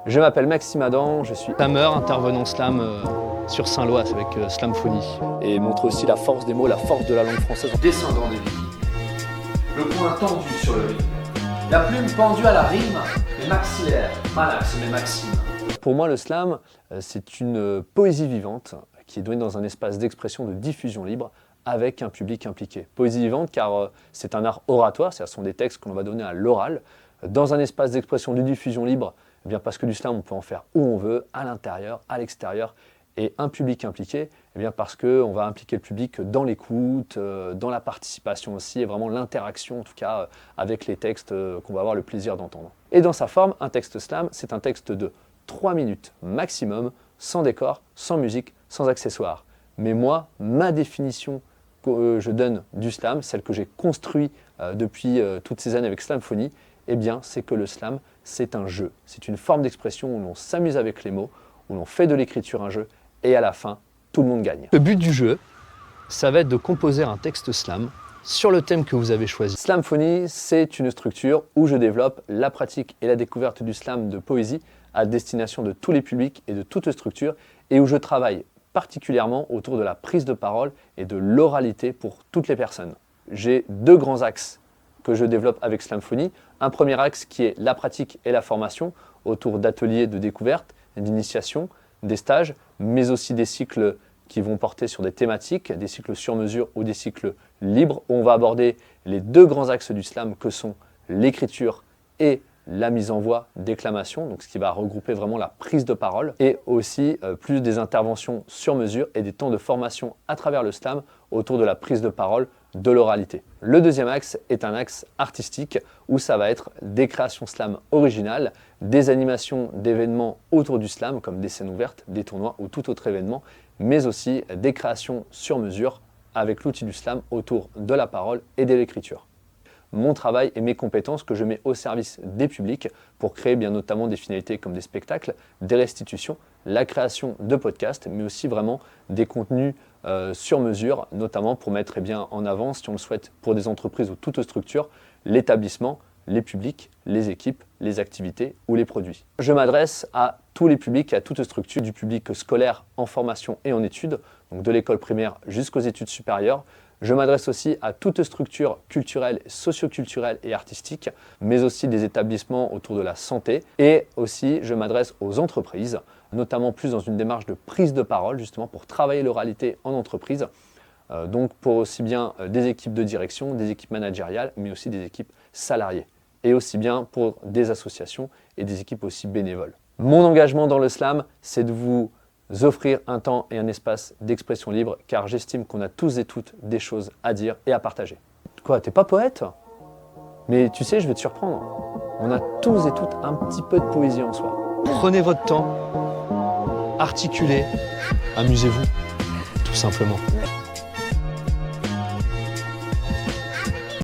Je m'appelle Maxime Adam, je suis slameur, intervenant slam sur Saint-Loas avec Slamfonie. et montre aussi la force des mots, la force de la langue française. Descendant des vies. Le poing tendu sur le rythme. La plume pendue à la rime, mais maxillaire. Malax, mais Maxime. Pour moi, le slam, c'est une poésie vivante qui est donnée dans un espace d'expression, de diffusion libre, avec un public impliqué. Poésie vivante car c'est un art oratoire, ce sont des textes qu'on va donner à l'oral, dans un espace d'expression, de diffusion libre, eh bien parce que du slam, on peut en faire où on veut, à l'intérieur, à l'extérieur, et un public impliqué, eh bien parce qu'on va impliquer le public dans l'écoute, dans la participation aussi, et vraiment l'interaction, en tout cas, avec les textes qu'on va avoir le plaisir d'entendre. Et dans sa forme, un texte slam, c'est un texte de 3 minutes maximum, sans décor, sans musique, sans accessoires. Mais moi, ma définition que je donne du slam, celle que j'ai construite depuis toutes ces années avec Slamfonie, eh bien, c'est que le slam, c'est un jeu. C'est une forme d'expression où l'on s'amuse avec les mots, où l'on fait de l'écriture un jeu, et à la fin, tout le monde gagne. Le but du jeu, ça va être de composer un texte slam sur le thème que vous avez choisi. Slamfonie, c'est une structure où je développe la pratique et la découverte du slam de poésie à destination de tous les publics et de toute structure, et où je travaille particulièrement autour de la prise de parole et de l'oralité pour toutes les personnes. J'ai 2 grands axes que je développe avec Slamfonie. Un premier axe qui est la pratique et la formation autour d'ateliers de découverte, d'initiation, des stages, mais aussi des cycles qui vont porter sur des thématiques, des cycles sur mesure ou des cycles libres, où on va aborder les 2 grands axes du slam que sont l'écriture et la mise en voix, déclamation, donc ce qui va regrouper vraiment la prise de parole, et aussi plus des interventions sur mesure et des temps de formation à travers le slam autour de la prise de parole, de l'oralité. Le deuxième axe est un axe artistique où ça va être des créations slam originales, des animations d'événements autour du slam comme des scènes ouvertes, des tournois ou tout autre événement, mais aussi des créations sur mesure avec l'outil du slam autour de la parole et de l'écriture. Mon travail et mes compétences que je mets au service des publics pour créer bien notamment des finalités comme des spectacles, des restitutions, la création de podcasts, mais aussi vraiment des contenus sur mesure, notamment pour mettre en avant, si on le souhaite, pour des entreprises ou toute structure, l'établissement, les publics, les équipes, les activités ou les produits. Je m'adresse à tous les publics et à toute structure, du public scolaire en formation et en études, donc de l'école primaire jusqu'aux études supérieures. Je m'adresse aussi à toute structure culturelle, socio-culturelle et artistique, mais aussi des établissements autour de la santé. Et aussi, je m'adresse aux entreprises, notamment plus dans une démarche de prise de parole, justement pour travailler l'oralité en entreprise. Donc pour aussi bien des équipes de direction, des équipes managériales, mais aussi des équipes salariées. Et aussi bien pour des associations et des équipes aussi bénévoles. Mon engagement dans le slam, c'est de vous offrir un temps et un espace d'expression libre, car j'estime qu'on a tous et toutes des choses à dire et à partager. Quoi, t'es pas poète? Mais tu sais, je vais te surprendre. On a tous et toutes un petit peu de poésie en soi. Prenez votre temps, articulez, amusez-vous, tout simplement.